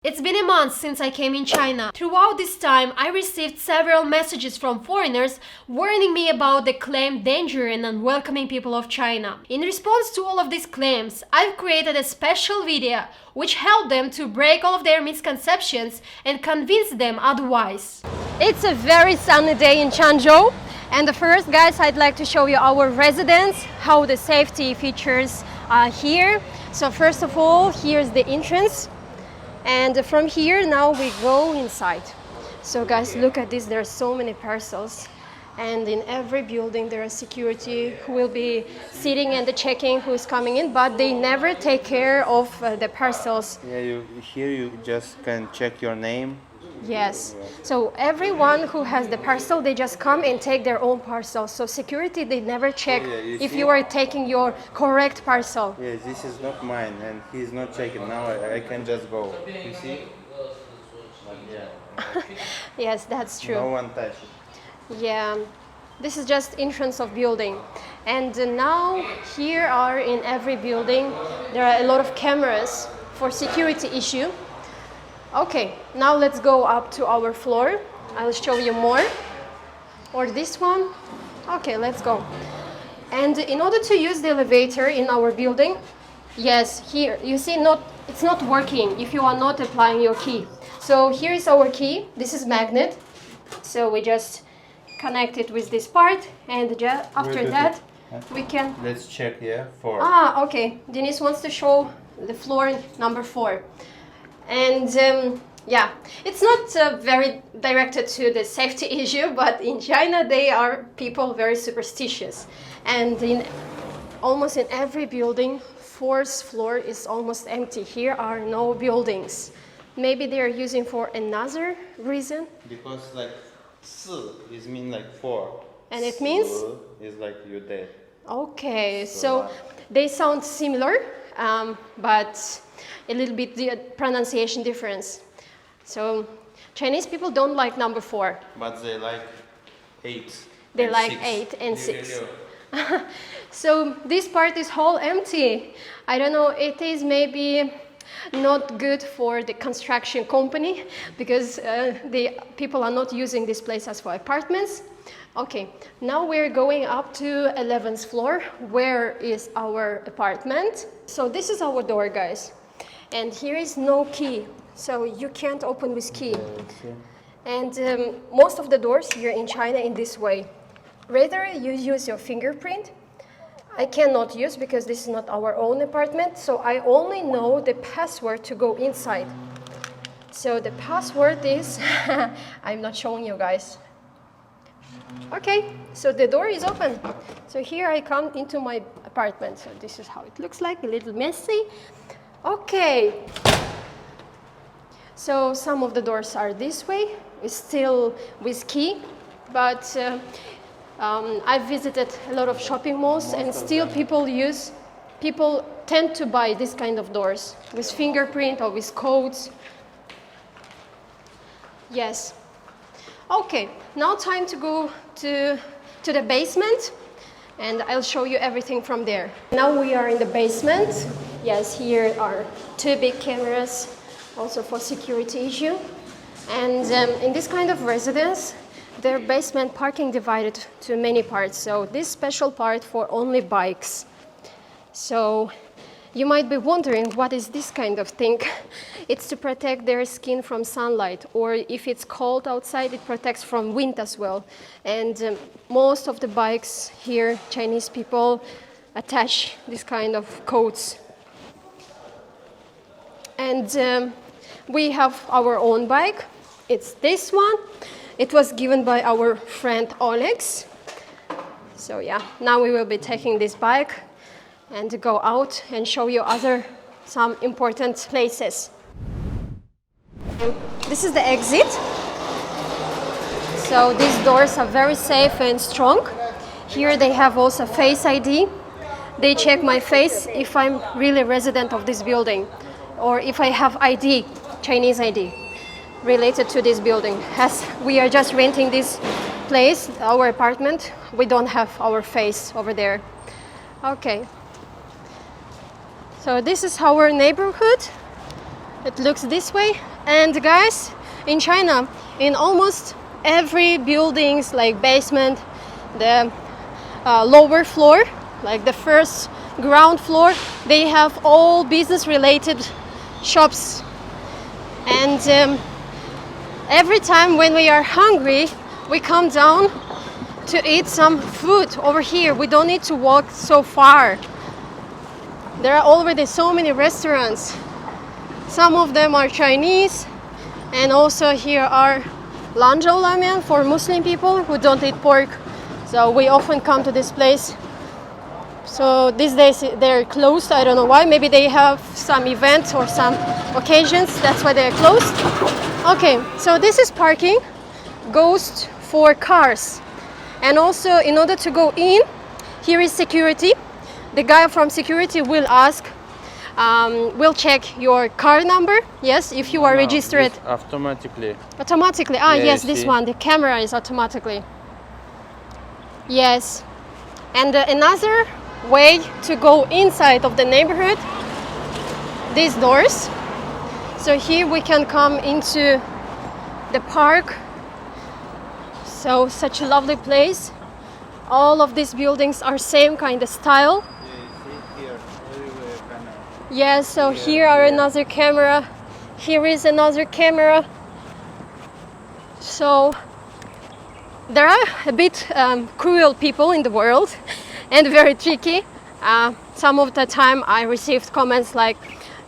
It's been a month since I came in China. Throughout this time, I received several messages from foreigners warning me about the claimed danger and unwelcoming people of China. In response to all of these claims, I've created a special video which helped them to break all of their misconceptions and convince them otherwise. It's a very sunny day in Changzhou, and first, guys, I'd like to show you our residence, how the safety features are here. So first of all, here's the entrance. And from here now we go inside. So guys, look at this, there are so many parcels, and in every building there is security who will be sitting and checking who is coming in, but they never take care of the parcels. Yeah, here you just can check your name. Yes, so everyone who has the parcel, they just come and take their own parcel. So security, they never check if you are taking your correct parcel. Yeah, this is not mine and he's not checking. Now I can just go. You see? But yeah. Yes, that's true. No one touch it. Yeah, this is just entrance of building. And now here are in every building, there are a lot of cameras for security issue. Okay, now let's go up to our floor. I'll show you more. Or this one. Okay, let's go. And in order to use the elevator in our building, yes, here, you see, it's not working if you are not applying your key. So here is our key. This is magnet. So we just connect it with this part, and after that, we can... Let's check, yeah, 4. Ah, okay. Denise wants to show the floor number 4. And yeah, it's not very directed to the safety issue, but in China they are people very superstitious. And almost in every building, 4th floor is almost empty. Here are no buildings. Maybe they are using for another reason. Because like 4 is mean like 4. And it means? 4 is like you're dead. Okay, so they sound similar, but a little bit the pronunciation difference. So Chinese people don't like number 4. But they like 8. They and like 6. 8 and 6. So this part is whole empty. I don't know, it is maybe not good for the construction company because the people are not using this place as for apartments. Okay, now we're going up to 11th floor. Where is our apartment? So this is our door, guys. And here is no key, so you can't open with key. And most of the doors here in China in this way. Rather you use your fingerprint. I cannot use because this is not our own apartment, so I only know the password to go inside. So the password is, I'm not showing you guys. Okay, so the door is open. So here I come into my apartment. So this is how it looks like, a little messy. Okay, so some of the doors are this way, still with key, but I've visited a lot of shopping malls and still people tend to buy this kind of doors with fingerprint or with codes. Yes. Okay, now time to go to the basement, and I'll show you everything from there. Now we are in the basement. Yes, here are 2 big cameras, also for security issue. And in this kind of residence, their basement parking divided to many parts. So this special part for only bikes. So you might be wondering, what is this kind of thing? It's to protect their skin from sunlight, or if it's cold outside, it protects from wind as well. And most of the bikes here, Chinese people attach this kind of coats. And we have our own bike. It's this one. It was given by our friend Alex. So yeah, now we will be taking this bike and go out and show you some important places. This is the exit. So these doors are very safe and strong. Here they have also Face ID. They check my face if I'm really resident of this building, or if I have ID, Chinese ID, related to this building. As we are just renting this place, our apartment, we don't have our face over there. Okay. So this is our neighborhood. It looks this way. And guys, in China, in almost every buildings like basement, the lower floor, like the first ground floor, they have all business related shops. And every time when we are hungry, we come down to eat some food over here. We don't need to walk so far. There are already so many restaurants. Some of them are Chinese, and also here are Lanzhou Ramen for Muslim people who don't eat pork. So we often come to this place. So these days they're closed. I don't know why. Maybe they have some event or some occasions. That's why they're closed. Okay, so this is parking, goes for cars. And also in order to go in, here is security. The guy from security will ask, will check your car number. Yes, if you are registered. Automatically. Automatically. Yes, this one. The camera is automatically. Yes. And another way to go inside of the neighborhood, these doors. So here we can come into the park. So such a lovely place. All of these buildings are same kind of style. Yes, so here are another camera. Here is another camera. So there are a bit cruel people in the world and very tricky. Some of the time I received comments like,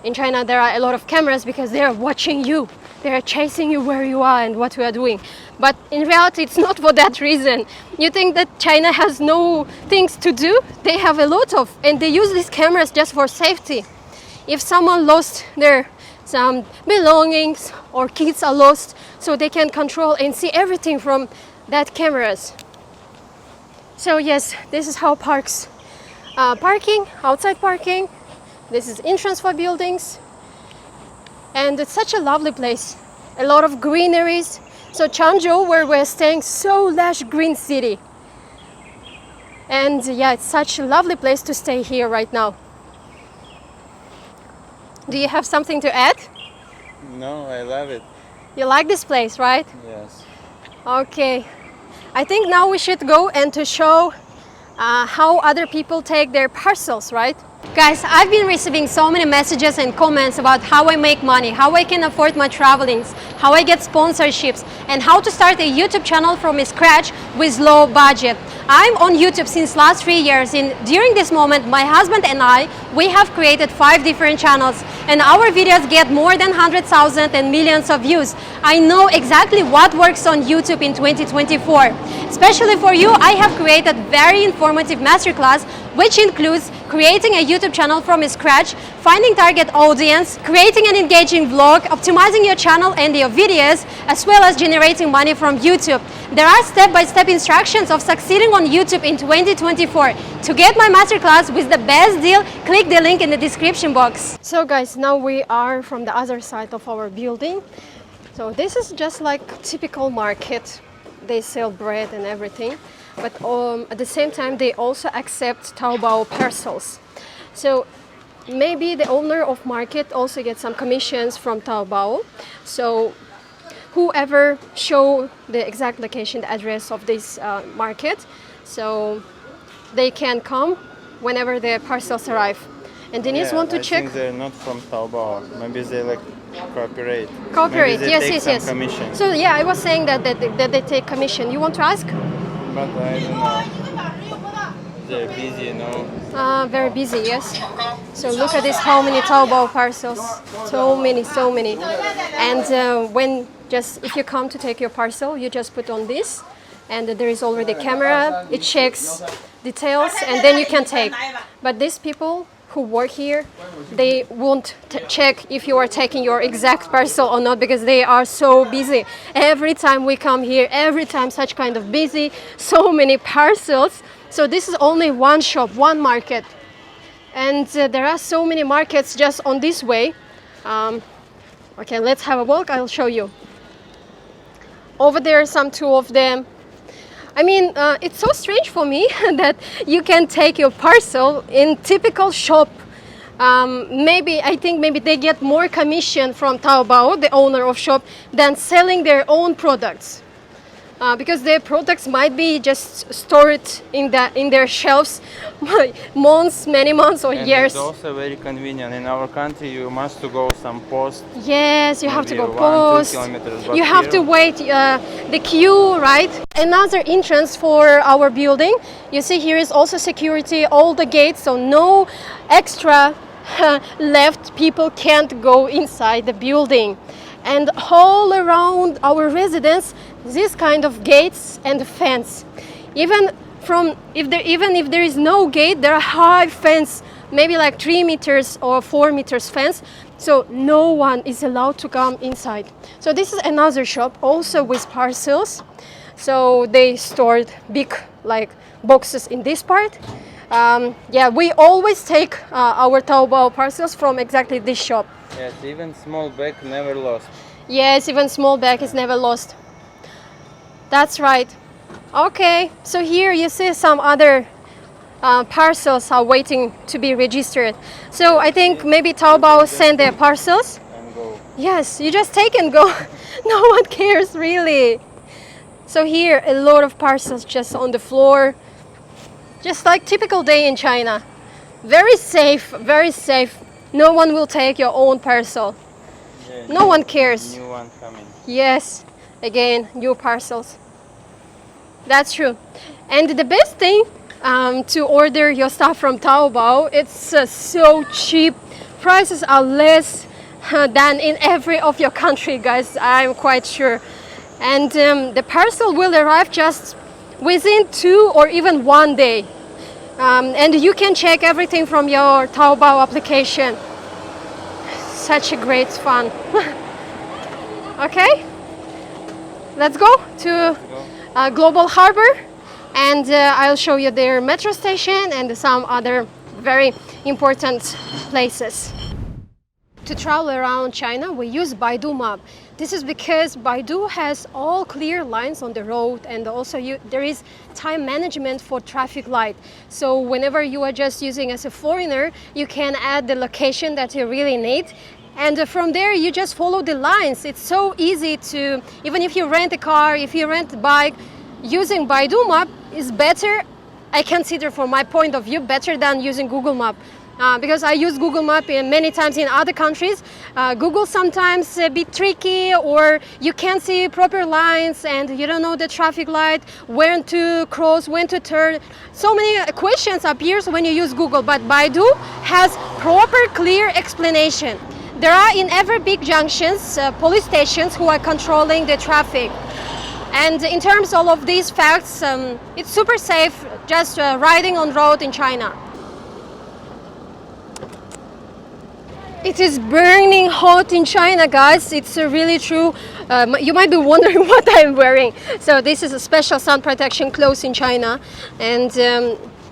in China there are a lot of cameras because they are watching you. They are chasing you where you are and what you are doing. But in reality, it's not for that reason. You think that China has no things to do? They have a lot of, and they use these cameras just for safety. If someone lost their some belongings or kids are lost, so they can control and see everything from that cameras. So yes, this is how parks, parking, outside parking. This is entrance for buildings. And it's such a lovely place. A lot of greeneries. So Changzhou, where we're staying, so lush green city. And yeah, it's such a lovely place to stay here right now. Do you have something to add? No, I love it. You like this place, right? Yes. Okay. I think now we should go and to show how other people take their parcels, right? Guys, I've been receiving so many messages and comments about how I make money, how I can afford my travelings, how I get sponsorships, and how to start a YouTube channel from scratch with low budget. I'm on YouTube since last 3 years, and during this moment, my husband and I, we have created 5 different channels, and our videos get more than 100,000 and millions of views. I know exactly what works on YouTube in 2024. Especially for you, I have created very informative masterclass, which includes creating a YouTube channel from scratch, finding target audience, creating an engaging vlog, optimizing your channel and your videos, as well as generating money from YouTube. There are step-by-step instructions of succeeding on YouTube in 2024. To get my masterclass with the best deal, click the link in the description box. So guys, now we are from the other side of our building. So this is just like typical market. They sell bread and everything. But at the same time, they also accept Taobao parcels. So maybe the owner of market also gets some commissions from Taobao. So whoever show the exact location, the address of this market, so they can come whenever their parcels arrive. And Denise want to check. I think they're not from Taobao. Maybe they like cooperate. Cooperate, Maybe they yes, take yes, some yes. commission. So yeah, I was saying that they take commission. You want to ask? But I don't know. They're busy, you know. Very busy, yes. So look at this, how many Taobao parcels. So many, so many. And when just, if you come to take your parcel, you just put on this. And there is already a camera, it checks details, and then you can take. But these people who work here, they won't check if you are taking your exact parcel or not, because they are so busy. Every time we come here, every time such kind of busy, so many parcels. So this is only one shop, one market. And there are so many markets just on this way. Okay, let's have a walk, I'll show you. Over there, some 2 of them. I mean, it's so strange for me that you can take your parcel in typical shop Maybe I think maybe they get more commission from Taobao, the owner of shop, than selling their own products. Because their products might be just stored in their shelves months, many months or And years. it's also very convenient. In our country, you must to go some post. Yes, you have to Maybe go 1-2 post. kilometers, but You have to here- wait the queue, right? Another entrance for our building. You see here is also security, all the gates, so no extra left. People can't go inside the building. And all around our residence, this kind of gates and fence. Even if there is no gate, there are high fence, maybe like 3 meters or 4 meters fence. So no one is allowed to come inside. So this is another shop also with parcels. So they stored big like boxes in this part. Yeah, we always take our Taobao parcels from exactly this shop. Yes, even small bag never lost. Yes, even small bag is never lost. That's right. Okay, so here you see some other parcels are waiting to be registered. So I think maybe Taobao send their parcels. And go. Yes, you just take and go. No one cares really. So here a lot of parcels just on the floor. Just like typical day in China. Very safe, very safe. No one will take your own parcel. Yeah, No one cares. New one coming. Yes, again, new parcels. That's true. And the best thing to order your stuff from Taobao, it's so cheap. Prices are less than in every of your country, guys. I'm quite sure. And the parcel will arrive just within 2 or even 1 day. And you can check everything from your Taobao application. Such a great fun. Okay, let's go to Global Harbor, and I'll show you their metro station and some other very important places. To travel around China, we use Baidu Map. This is because Baidu has all clear lines on the road, and also there is time management for traffic light. So whenever you are just using as a foreigner, you can add the location that you really need. And from there, you just follow the lines. It's so easy to, even if you rent a car, if you rent a bike, using Baidu Map is better, I consider from my point of view, better than using Google Map. Because I use Google Map many times in other countries. Google sometimes a bit tricky, or you can't see proper lines and you don't know the traffic light, when to cross, when to turn. So many questions appears when you use Google, but Baidu has proper, clear explanation. There are in every big junctions police stations who are controlling the traffic. And in terms of all of these facts, it's super safe just riding on road in China. It is burning hot in China, guys. It's really true. You might be wondering what I'm wearing. So this is a special sun protection clothes in China. And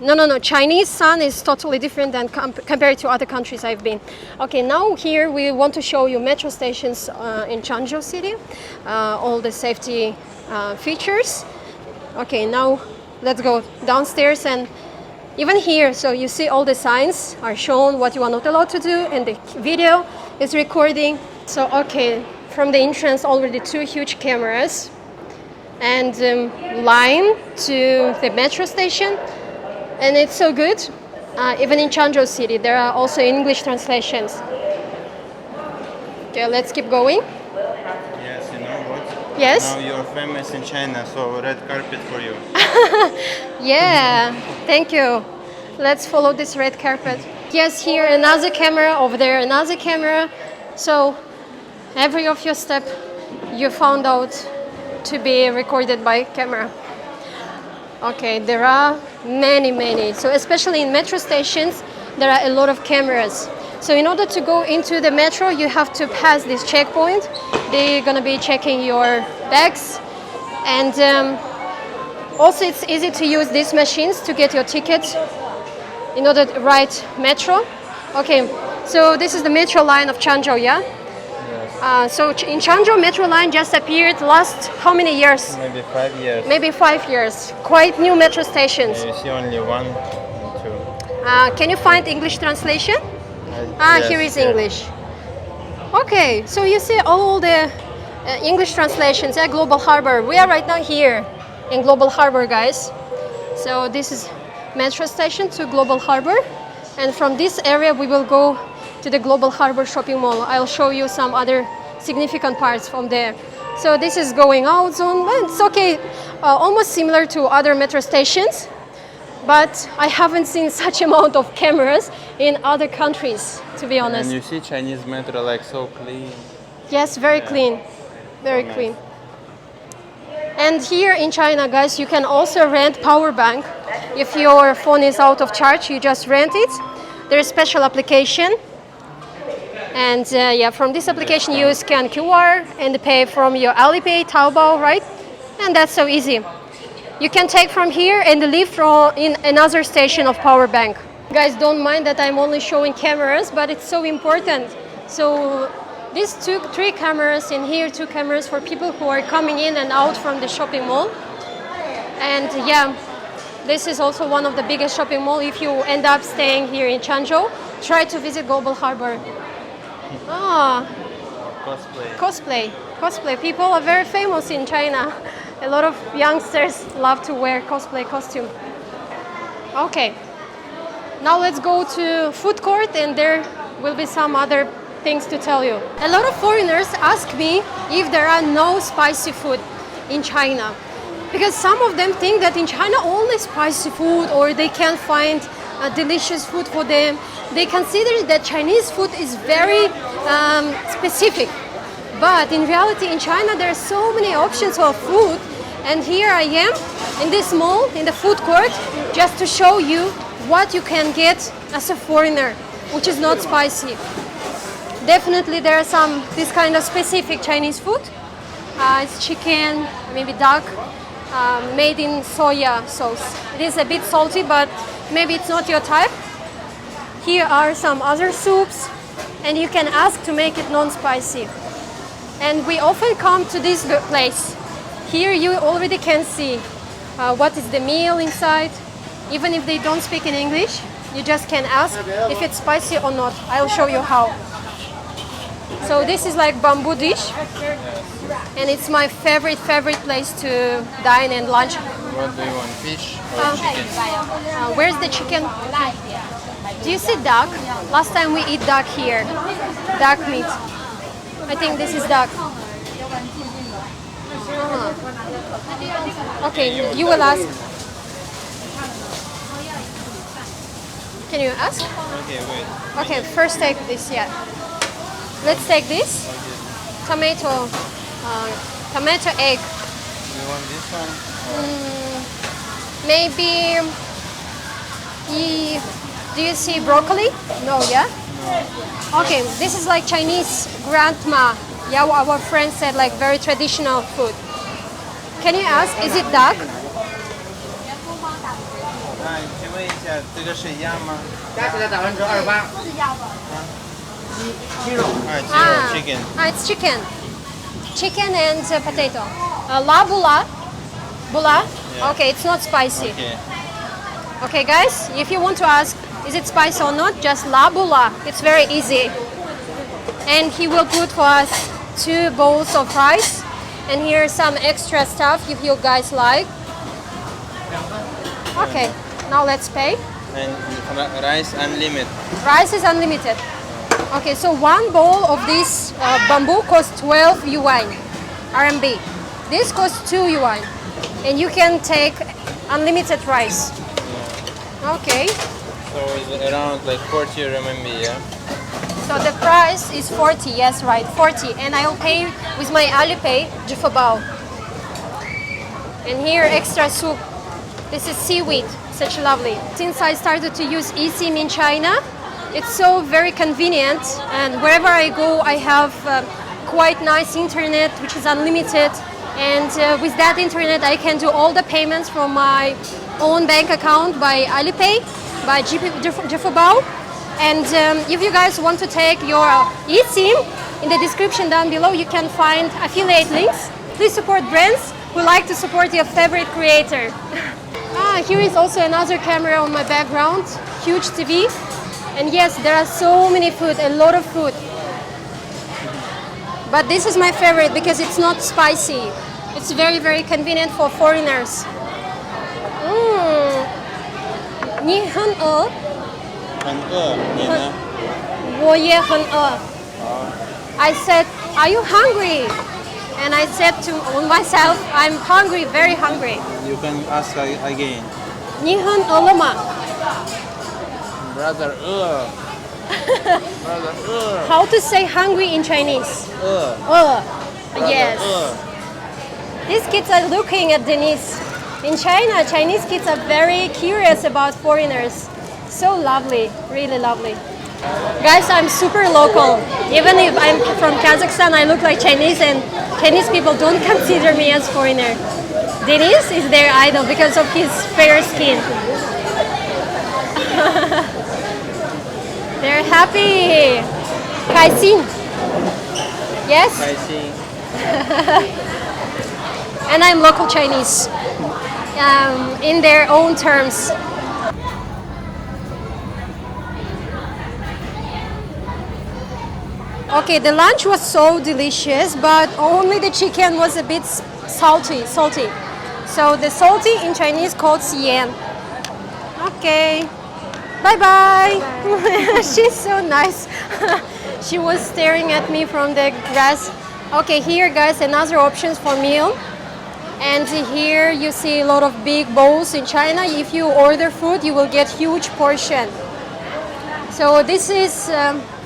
no, Chinese sun is totally different than compared to other countries I've been. Okay, now here we want to show you metro stations in Changzhou City. All the safety features. Okay, now let's go downstairs, and even here, so you see all the signs are shown what you are not allowed to do, and the video is recording. So okay, from the entrance already 2 huge cameras, and line to the metro station, and it's so good. Even in Changzhou City, there are also English translations. Okay, let's keep going. Yes, you know what? Yes. Now you're famous in China, so red carpet for you. Yeah, thank you. Let's follow this red carpet. Yes, here another camera, over there another camera. So every of your step you found out to be recorded by camera. Okay, there are many. So especially in metro stations, there are a lot of cameras. So in order to go into the metro, you have to pass this checkpoint. They're gonna be checking your bags, and also it's easy to use these machines to get your ticket in order to ride metro. Okay, so this is the metro line of Changzhou, yeah? Yes. So in Changzhou, metro line just appeared last how many years? Maybe 5 years. Maybe 5 years. Quite new metro stations. You see only 1, 2. Can you find English translation? I Yes, here is yeah. English. Okay, so you see all the English translations at Global Harbor. We are right now here in Global Harbor, guys. So this is metro station to Global Harbor, and from this area we will go to the Global Harbor shopping mall. I'll show you some other significant parts from there. So this is going out zone. It's okay, almost similar to other metro stations, but I haven't seen such amount of cameras in other countries, to be honest. And you see Chinese metro like so clean. Yes, very clean, very nice. clean. And here in China, guys, you can also rent power bank. If your phone is out of charge, you just rent it. There's a special application. And yeah, from this application, you scan QR and pay from your Alipay, Taobao, right? And that's so easy. You can take from here and leave from in another station of power bank. Guys, don't mind that I'm only showing cameras, but it's so important. So these three cameras, and here 2 cameras for people who are coming in and out from the shopping mall. And yeah, this is also one of the biggest shopping mall. If you end up staying here in Changzhou, try to visit Global Harbor. Ah, cosplay. People are very famous in China. A lot of youngsters love to wear cosplay costume. Okay, now let's go to food court, and there will be some other things to tell you. A lot of foreigners ask me if there are no spicy food in China, because some of them think that in China only spicy food, or they can't find delicious food for them. They consider that Chinese food is very specific, but in reality in China there are so many options of food, and here I am in this mall, in the food court, just to show you what you can get as a foreigner, which is not spicy. Definitely there are some this kind of specific Chinese food. It's chicken, maybe duck, made in soya sauce. It is a bit salty, but maybe it's not your type. Here are some other soups, and you can ask to make it non-spicy. And we often come to this place. Here you already can see what is the meal inside. Even if they don't speak in English, you just can ask if it's spicy or not. I'll show you how. So this is like bamboo dish, and it's my favorite place to dine and lunch. What do you want, fish or chicken? Where's the chicken? Do you see duck? Last time we eat duck here. Duck meat. I think this is duck. Okay, you will ask. Can you ask? Okay, wait. Okay, first take this, yeah. Let's take this. Tomato egg. Do you want this one? Maybe, do you see broccoli? No, yeah? No. Okay, this is like Chinese grandma. Yeah, our friend said like very traditional food. Can you ask, is it duck? 请问一下，这个是鸭吗？加起来28%。鸡肉。chicken. It's chicken. Chicken and potato. La bula. Bula? Yeah. Okay, it's not spicy. Okay. Okay, guys, if you want to ask, is it spicy or not, just la bula. It's very easy. And he will put for us 2 bowls of rice. And here's some extra stuff if you guys like. Okay, now let's pay. And rice unlimited. Rice is unlimited. Okay, so 1 bowl of this bamboo costs 12 yuan, RMB. This costs 2 yuan. And you can take unlimited rice. Okay. So it's around like 40 RMB, yeah? So the price is 40, yes, right, 40. And I'll pay with my Alipay, Jifabao. And here, extra soup. This is seaweed, such lovely. Since I started to use eSIM in China, it's so very convenient. And wherever I go, I have quite nice internet, which is unlimited. And with that internet, I can do all the payments from my own bank account by Alipay, by Jifabao. And if you guys want to take your eSIM, in the description down below you can find affiliate links. Please support brands who like to support your favorite creator. Here is also another camera on my background, huge TV. And yes, there are so many food, a lot of food. But this is my favorite because it's not spicy. It's very, very convenient for foreigners. Mm. 你很饿?很饿，你呢？我也很饿. I said, are you hungry? And I said to myself, I'm hungry, very hungry. You can ask again. 你很饿了吗? Brother, Brother, How to say hungry in Chinese? 饿 Yes. These kids are looking at Denise. In China, Chinese kids are very curious about foreigners. So lovely, really lovely. Guys, I'm super local. Even if I'm from Kazakhstan, I look like Chinese, and Chinese people don't consider me as foreigner. Denise is their idol because of his fair skin. They're happy. 开心. Yes? I see. And I'm local Chinese. In their own terms. Okay, the lunch was so delicious, but only the chicken was a bit salty. So the salty in Chinese called xian. Okay, bye bye. She's so nice. She was staring at me from the grass. Okay, here guys, another options for meal. And here you see a lot of big bowls in China. If you order food, you will get huge portion. So this is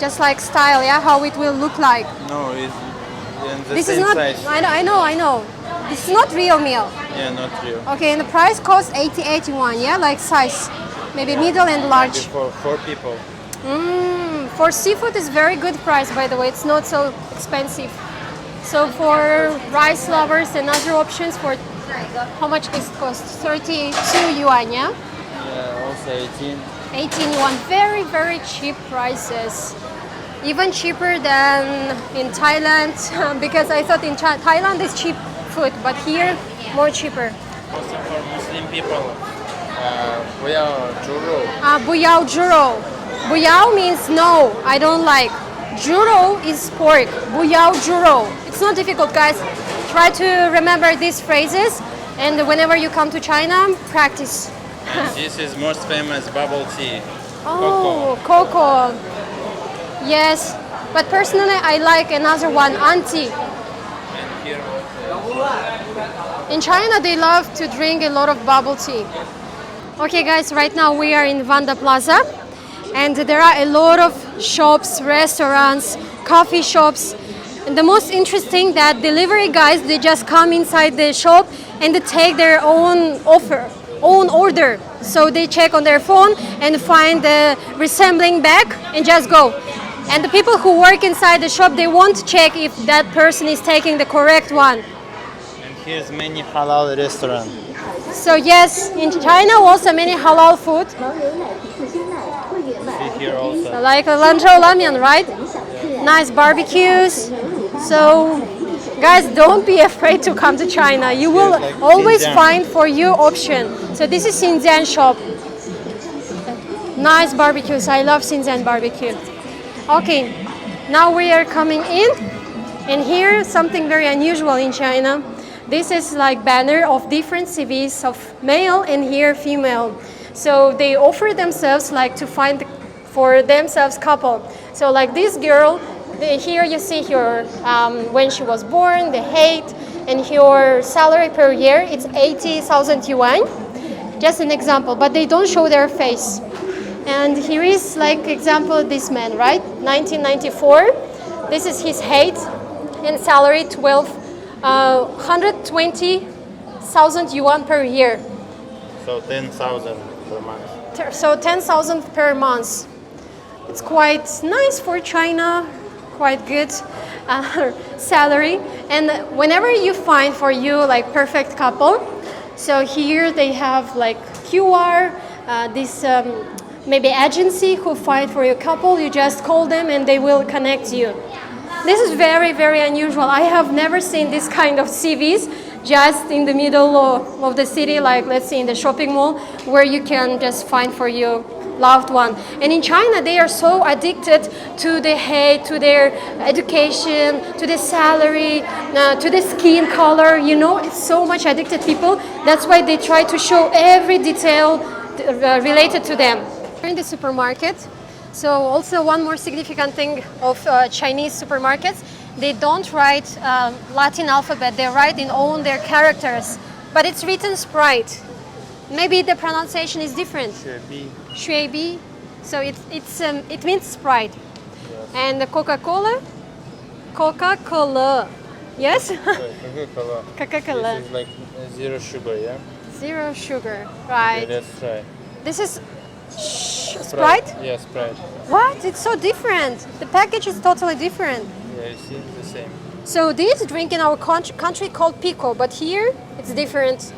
just like style, yeah, how it will look like. No, it's in the This same is not, size. I know. This is not real meal. Yeah, not real. Okay, and the price costs 88 yuan, yeah, like size. Maybe middle and large. For 4 people. For seafood, it's very good price, by the way. It's not so expensive. So for rice lovers and other options, for how much this costs? 32 yuan, yeah? Yeah, also 18. 18 yuan, very, very cheap prices. Even cheaper than in Thailand, because I thought in Thailand is cheap food, but here, more cheaper. Also for Muslim people, 不要猪肉. Buyao juro. Buyao means no, I don't like. Juro is pork. Buyao juro. It's not difficult, guys. Try to remember these phrases, and whenever you come to China, practice. And this is most famous bubble tea. Oh, cocoa. Yes, but personally, I like another one, anti. And here also. In China, they love to drink a lot of bubble tea. Okay, guys, right now we are in Vanda Plaza, and there are a lot of shops, restaurants, coffee shops. And the most interesting that delivery guys, they just come inside the shop and they take their own order. So they check on their phone and find the resembling bag and just go. And the people who work inside the shop, they won't check if that person is taking the correct one. And here's many halal restaurant. So yes, in China also many halal food, See here also. like Lanzhou Ramen, right? Nice barbecues. So guys, don't be afraid to come to China. You will like always Xinjiang. find for you option. So this is Xinjiang shop. Nice barbecues. I love Xinjiang barbecue. Okay, now we are coming in, and here something very unusual in China. This is like banner of different CVs of male and here female. So they offer themselves like to find for themselves couple. So like this girl, here you see her when she was born, the height, and her salary per year. It's 80,000 yuan. Just an example, but they don't show their face. And here is like example this man, right? 1994. This is his height and salary 120,000 yuan per year. So 10,000 per month. So 10,000 per month. It's quite nice for China, quite good salary. And whenever you find for you like perfect couple, so here they have like QR, this maybe agency who find for your couple. You just call them and they will connect you. This is very, very unusual. I have never seen this kind of CVs just in the middle of the city, like let's say in the shopping mall, where you can just find for you loved one. And in China, they are so addicted to the hate, to their education, to the salary, to the skin color. You know, it's so much addicted people. That's why they try to show every detail related to them. We're in the supermarket. So also one more significant thing of Chinese supermarkets, they don't write Latin alphabet. They write in own their characters, but it's written Sprite. Maybe the pronunciation is different. Xuebi. So it means Sprite. Yes. And the Coca-Cola. Coca-Cola. Yes. Coca-Cola. Coca-Cola. This is like zero sugar, yeah. Zero sugar. Right. Okay, let's try. This is Sprite. Yeah, Sprite. What? It's so different. The package is totally different. Yeah, you see, the same. So this drink in our country called Pico, but here it's different.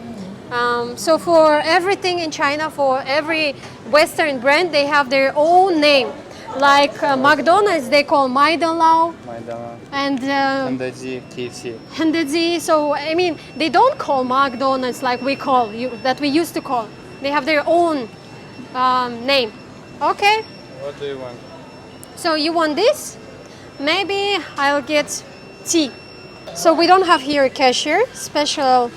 So for everything in China, for every Western brand, they have their own name. Like McDonald's, they call Maidanlao. And Hendeji, KFC. Hendeji. So I mean, they don't call McDonald's like we call that we used to call. They have their own name. Okay. What do you want? So you want this? Maybe I'll get tea. So we don't have here a cashier, special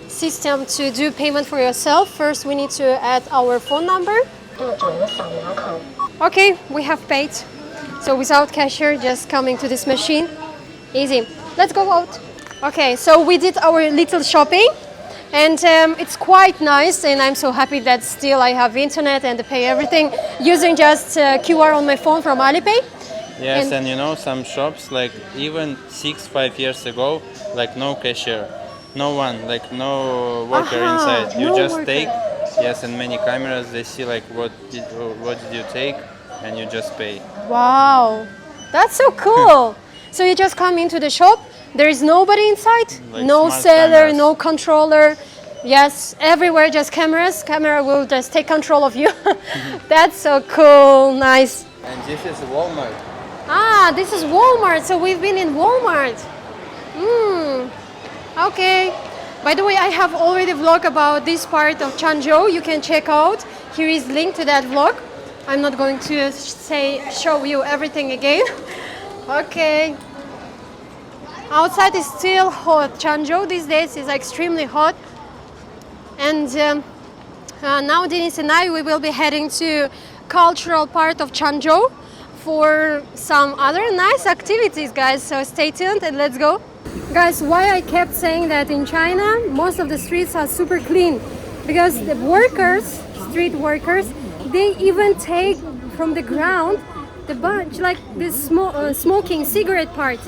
system to do payment for yourself. First we need to add our phone number. Okay, we have paid. So without cashier, just coming to this machine. Easy. Let's go out. Okay, so we did our little shopping. And it's quite nice, and I'm so happy that still I have internet and to pay everything using just QR on my phone from Alipay. Yes, and you know, some shops, like even 5 years ago, like no cashier, no one, like no worker inside. You no just worker. take, yes, and many cameras, they see like what did you take, and you just pay. Wow, that's so cool. So you just come into the shop, there is nobody inside, Like no smart seller, cameras. no controller. Yes, everywhere just cameras. Camera will just take control of you. That's so cool, nice. And this is Walmart. Ah, this is Walmart. So we've been in Walmart. Okay. By the way, I have already vlog about this part of Changzhou. You can check out. Here is link to that vlog. I'm not going to show you everything again. Okay. Outside is still hot. Changzhou these days is extremely hot. And now Denise and I, we will be heading to cultural part of Changzhou for some other nice activities, guys. So stay tuned and let's go. Guys, why I kept saying that in China, most of the streets are super clean. Because the workers, street workers, they even take from the ground the bunch, like this smoking cigarette part.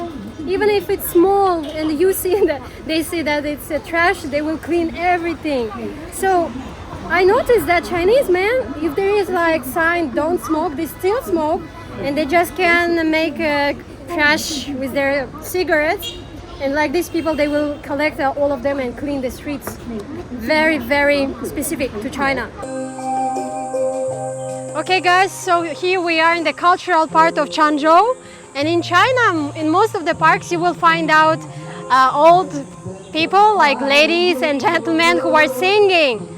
Even if it's small and you see that they see that it's trash, they will clean everything. So I noticed that Chinese men, if there is like sign don't smoke, they still smoke, and they just can make trash with their cigarettes. And like these people, they will collect all of them and clean the streets. Very, very specific to China. Okay guys, so here we are in the cultural part of Changzhou. And in China, in most of the parks, you will find out old people, like ladies and gentlemen who are singing.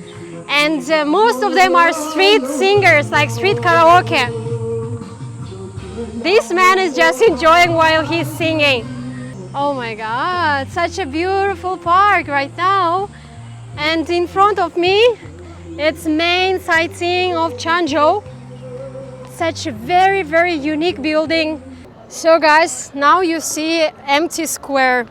And most of them are street singers, like street karaoke. This man is just enjoying while he's singing. Oh my God, such a beautiful park right now. And in front of me, it's main sightseeing of Changzhou. Such a very, very unique building. So guys, now you see empty square.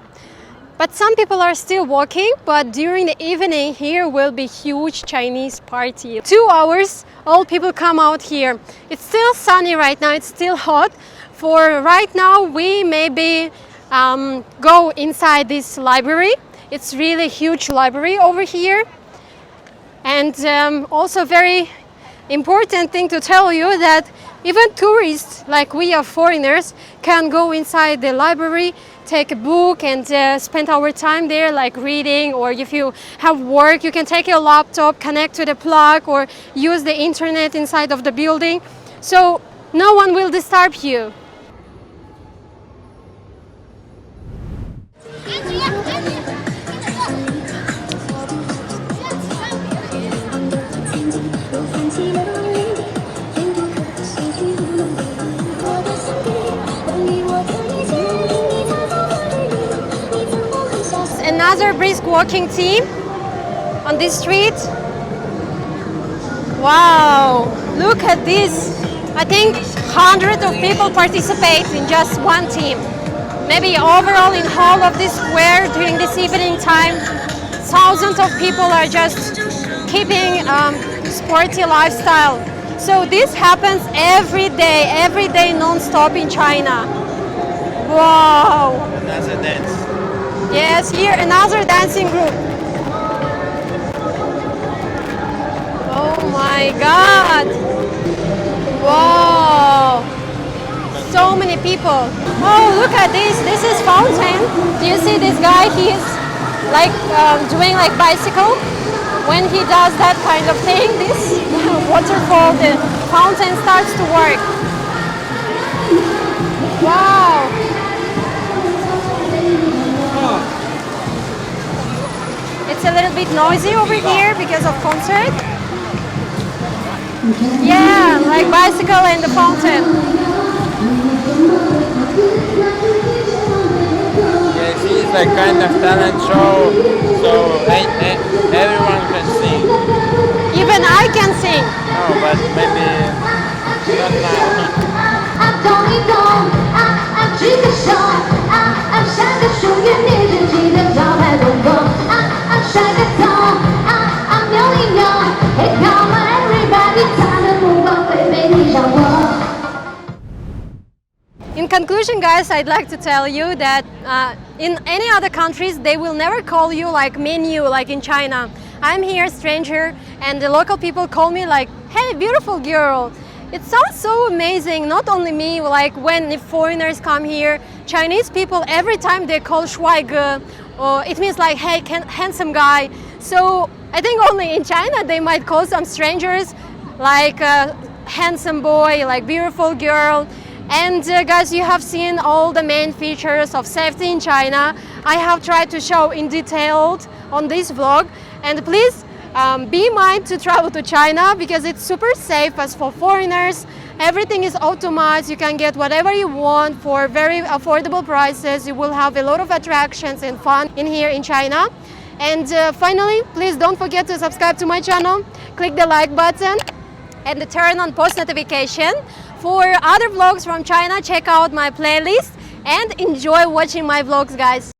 But some people are still walking, but during the evening here will be huge Chinese party. 2 hours, all people come out here. It's still sunny right now, it's still hot. For right now, we maybe go inside this library. It's really huge library over here. And also very important thing to tell you that even tourists, like we are foreigners, can go inside the library, take a book and spend our time there, like reading, or if you have work, you can take your laptop, connect to the plug, or use the internet inside of the building. So no one will disturb you. another brisk walking team on this street. Wow, look at this. I think hundreds of people participate in just one team. Maybe overall in whole of this square during this evening time, thousands of people are just keeping sporty lifestyle. So this happens every day non-stop in China. Wow. Another dance. Yes, here another dancing group. Oh my God. Wow. So many people. Oh, look at this. This is fountain. Do you see this guy? He's like doing like bicycle. When he does that kind of thing, this waterfall, the fountain starts to work. Wow. It's a little bit noisy over here because of concert. Yeah, like bicycle and the fountain. Yeah, she's like kind of talent show, so everyone can sing. Even I can sing. No, but maybe not now. 动一动，举个手，像个属于你自己的招牌动作，甩个头，扭一扭，Hey come on everybody， 他的目光会被你掌握。 In conclusion, guys, I'd like to tell you that in any other countries, they will never call you like menu, like in China. I'm here, stranger, and the local people call me like, hey, beautiful girl. It sounds so amazing, not only me, like when the foreigners come here, Chinese people, every time they call Shuaige, it means like, hey, handsome guy. So I think only in China they might call some strangers like handsome boy, like beautiful girl. And guys, you have seen all the main features of safety in China. I have tried to show in detail on this vlog. And please be mindful to travel to China because it's super safe as for foreigners. Everything is optimized. You can get whatever you want for very affordable prices. You will have a lot of attractions and fun in here in China. And finally, please don't forget to subscribe to my channel. Click the like button and turn on post notification. For other vlogs from China, check out my playlist and enjoy watching my vlogs, guys.